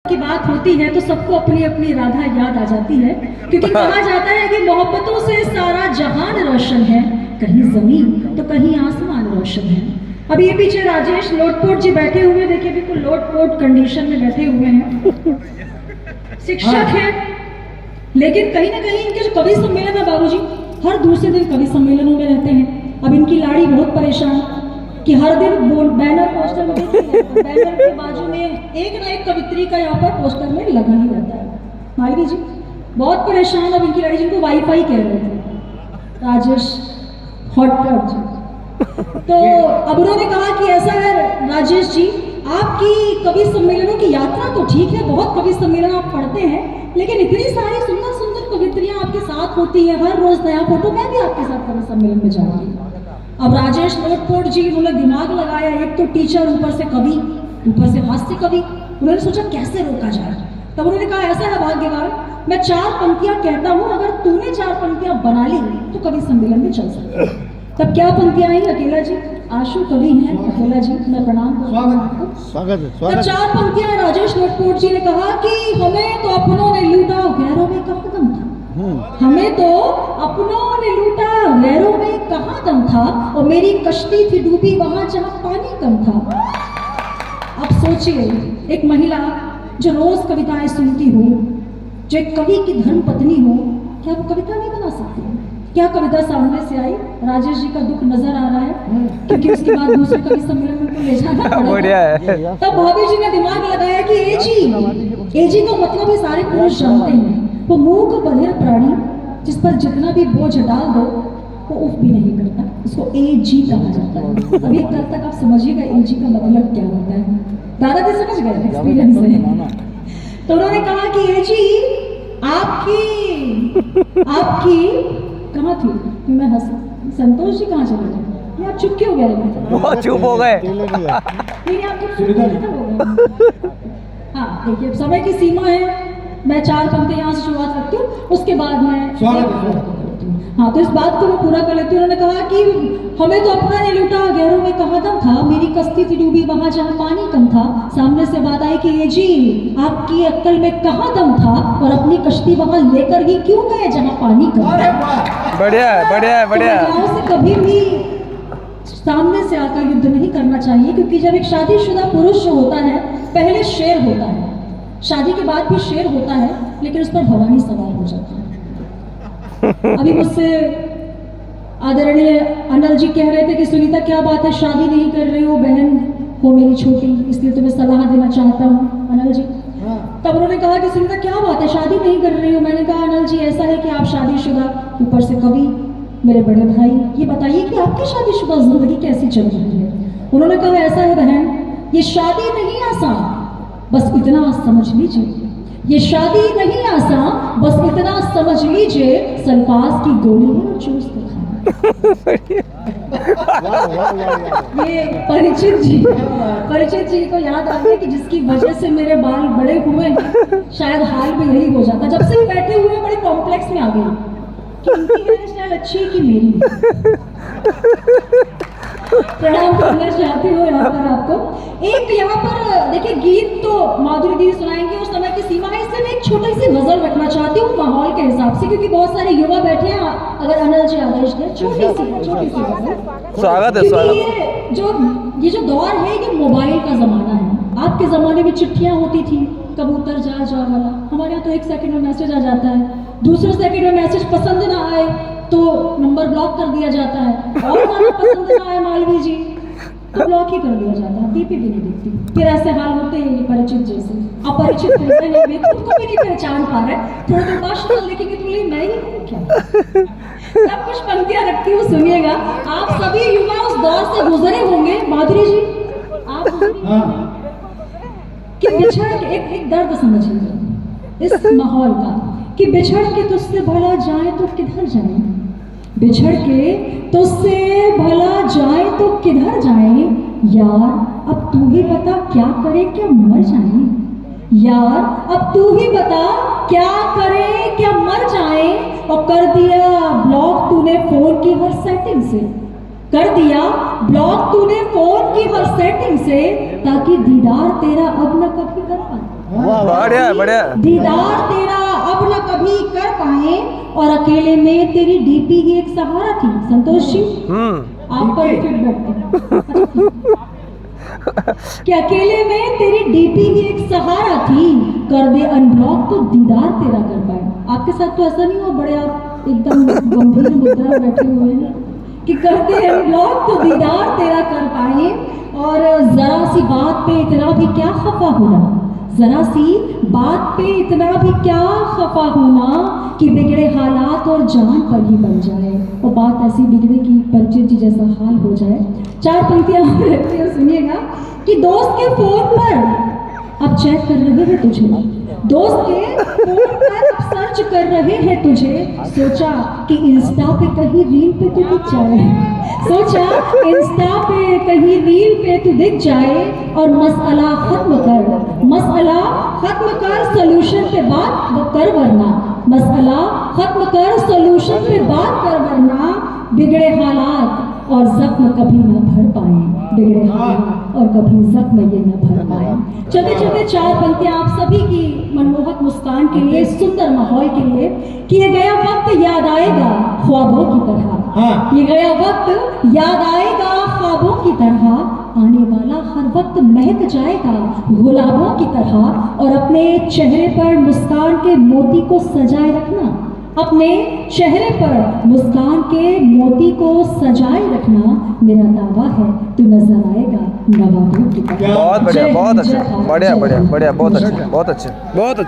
की बात होती है तो सबको अपनी अपनी राधा याद आ जाती है, क्योंकि कहा जाता है कि मोहब्बतों से सारा जहान रोशन है, कहीं जमीन तो कहीं आसमान रोशन है। अब ये पीछे राजेश लोटपोट जी बैठे हुए, देखिए बिल्कुल लोटपोट कंडीशन में बैठे हुए हैं, शिक्षक हैं, लेकिन कहीं ना कहीं इनके जो कवि सम्मेलन है बाबूजी, हर दूसरे दिन कवि सम्मेलनों में रहते हैं। अब इनकी लाड़ी बहुत परेशान कि हर दिन बैनर पोस्टर में बैनर के बाजू में एक ना एक कवित्री का यहाँ पर पोस्टर में लगा ही रहता है। मालवी जी बहुत परेशान, अब इनकी लड़ी जिनको वाईफाई कह रहे थे राजेश हॉटपॉट जी। तो अब उन्होंने कहा कि ऐसा है राजेश जी, आपकी कवि सम्मेलनों की यात्रा तो ठीक है, बहुत कवि सम्मेलन आप पढ़ते हैं, लेकिन इतनी सारी सुंदर सुंदर कवित्रियां आपके साथ होती है, हर रोज नया फोटो, मैं भी आपके साथ कवि सम्मेलन में जाऊंगी। अब राजेश लोटपोट जी उन्होंने दिमाग लगाया, एक तो टीचर, ऊपर से कवि, ऊपर से हास्य कवि, उन्होंने सोचा कैसे रोका जाए। तब उन्होंने कहा ऐसा है भाग्यवान, मैं 4 पंक्तियां कहता हूं, अगर तूने 4 पंक्तियां बना ली तो कवि सम्मेलन में चल सकता। तब क्या पंक्तियां आई? अकेला जी, आशु कवि हैं, अकेला जी मैं प्रणाम करता हूं। स्वागत है। तब 4 पंक्तियां राजेश लोटपोट जी ने कहा कि हमें तो अपनों ने लूटा, गैरों में कहाँ दम था, हमें तो अपनों ने लूटा, गैरों में कहाँ दम था, और मेरी कश्ती थी डूबी वहां जहां पानी कम था। अब सोचिए, एक महिला जो रोज कविताएं सुनती हो, जो एक कवि की धर्म पत्नी हो, क्या वो कविता नहीं बना सकती? क्या कविता सामने से आई? राजेश जी का दुख नजर आ रहा है, क्योंकि उसके बाद दूसरे कवि सम्मेलन में उनको ले जाना पड़ा। तब भाभी जी ने दिमाग लगाया कि एजी का मतलब ये सारे पुरुष जानते हैं, वो मूक बधिर प्राणी जिस पर जितना भी बोझ डाल दो वो उफ भी नहीं करता, उसको एजी कहा जाता है। अभी कल तक आप समझिएगा एजी का मतलब क्या होता है, दादाजी समझ गए एक्सपीरियंस से। तो उन्होंने कहा कि एजी आपकी कहाँ थी? मैं हंस, संतोष जी कहाँ चले गए? आप चुप क्यों गए? बहुत चुप हो गए। नहीं आपको हाँ देखिए, समय की सीमा है, मैं 4 पंक्ति यहाँ से शुरुआत करती हूँ, उसके बाद मैं हाँ तो इस बात को मैं पूरा कर लेती हूँ। उन्होंने कहा कि हमें तो अपना ने लूटा, गैरों में कहाँ दम था, मेरी कश्ती थी डूबी वहां जहाँ पानी कम था। सामने से बात आई कि ये जी आपकी अक्ल में कहाँ दम था, और अपनी कश्ती वहां लेकर ही क्यों गए जहाँ पानी कम था। बढ़िया है, बढ़िया है, बढ़िया। तो से कभी भी सामने से आकर युद्ध नहीं करना चाहिए, क्योंकि जब एक शादीशुदा पुरुष जो होता है, पहले शेर होता है, शादी के बाद भी शेर होता है, लेकिन उस पर भवानी सवार हो जाता है। अभी मुझसे आदरणीय अनल जी कह रहे थे कि सुनीता क्या बात है, शादी नहीं कर रही हो, बहन हो मेरी छोटी, इसलिए तुम्हें सलाह देना चाहता हूँ अनल जी। तब उन्होंने कहा कि सुनीता क्या बात है, शादी नहीं कर रही हो? मैंने कहा अनल जी ऐसा है कि आप शादीशुदा, ऊपर से कवि, मेरे बड़े भाई, ये बताइए कि आपकी शादीशुदा जिंदगी कैसी चल रही है? उन्होंने कहा ऐसा है बहन, ये शादी नहीं आसान, बस इतना समझ लीजिए, ये शादी नहीं आसान, बस इतना समझ लीजिए, सल्फास की गोली है और चूस के खाना। ये परिचित जी को याद आ गया कि जिसकी वजह से मेरे बाल बड़े हुए, शायद हाल भी यही हो जाता। जब से बैठे हुए बड़े कॉम्प्लेक्स में आ गई कि उनकी हेयर स्टाइल अच्छी है कि मेरी। प्रणाम करना चाहती हूँ यहाँ पर आपको। एक यहाँ पर देखिए, गीत तो माधुरी दीदी सुनाएंगे और समय की सीमा है, इसलिए मैं एक छोटी सी गजल रखना चाहती हूँ माहौल के हिसाब से, क्योंकि बहुत सारे युवा बैठे हैं। अगर अनल जी आदेश दें, छोटी सी गजल। स्वागत है, स्वागत। ये जो दौर है, ये मोबाइल का जमाना है। आपके जमाने में चिट्ठियां होती थी, कबूतर जा वाला, हमारे यहाँ तो 1 सेकंड में मैसेज आ जाता है, दूसरे सेकंड में मैसेज पसंद ना आए तो नंबर ब्लॉक कर दिया जाता है, और गाना पसंद ना आए मालवी जी तो ब्लॉक ही कर दिया जाता है, डीपी भी नहीं दिखती। फिर ऐसे हाल होते हैं ये परिचित जैसे, अपरिचित होते हैं, वे खुद को भी नहीं पहचान पा रहे, थोड़ी देर बाद शक्ल देखेंगे तो बोले मैं ही हूँ क्या। सब कुछ पंक्तियां रखती हूँ, सुनिएगा। आप सभी युवा उस दौर से गुजरे होंगे, माधुरी जी आप कि बिछड़ के एक दर्द समझिए इस माहौल का, कि बिछड़ के तुझसे भला जाए तो किधर जाए, बिछड़ के तुझसे भला जाए तो किधर जाए, यार अब तू ही बता क्या करे क्या मर जाए, यार अब तू ही बता क्या करे क्या मर जाए। और कर दिया ब्लॉक तूने फोन की हर सेटिंग से, कर दिया ब्लॉक तूने फोन की हर सेटिंग से, ताकि दीदार तेरा अब न कभी कर पाए। बढ़िया बढ़िया दीदार तेरा अब न कभी कर पाए, और अकेले में तेरी डीपी ही एक सहारा थी। संतोष जी आप पर कि अकेले में तेरी डीपी ही एक सहारा थी, कर दे अनब्लॉक तो दीदार तेरा कर पाए। आपके साथ तो ऐसा नहीं हुआ, बड़े आप एकदम गंभीर मुद्रा में बैठे हुए हैं कि कर दे अनब्लॉक तो दीदार तेरा कर पाए, और जरा सी बात पे इतना भी क्या खफा होना, जरा सी बात पे इतना भी क्या खफा होना कि बिगड़े हालात और जान पर ही बन जाए, और बात ऐसी बिगड़े कि परिचित जी जैसा हाल हो जाए। 4 पंक्तियां रहती हैं, सुनिएगा कि दोस्त के फोन पर अब चेक कर रहे हैं तुझे, दोस्त के फोन पर अब सर्च कर रहे हैं तुझे, सोचा कि इंस्टा पे कहीं रील पे तू दिख जाए, सोचा इंस्टा पे कहीं रील पे तू दिख जाए, और मसला खत्म कर, मसला खत्म कर, सोल्यूशन पे बात कर वरना, मसला खत्म कर, सोल्यूशन पे बात कर वरना, बिगड़े हालात और जख्म कभी न भर पाए, बिगड़े हालात और कभी जख्म ये न भर पाए। चलते चलते 4 पंक्तियां आप सभी की मनमोहक मुस्कान के लिए, सुंदर माहौल के लिए, कि ये गया वक्त याद आएगा ख्वाबों की तरह, ये गया वक्त याद आएगा ख्वाबों की तरह, आने वाला हर वक्त महक जाएगा गुलाबों की तरह, और अपने चेहरे पर मुस्कान के मोती को सजाए रखना, अपने चेहरे पर मुस्कान के मोती को सजाए रखना, मेरा दावा है तू नजर आएगा नवाबों की तरह। बहुत बढ़िया, जय बहुत हिंद, अच्छा, जय भारत, बढ़िया जय बढ़िया भारत। बढ़िया, बहुत अच्छा नमस्कार। बहुत अच्छा बहुत अच्छा।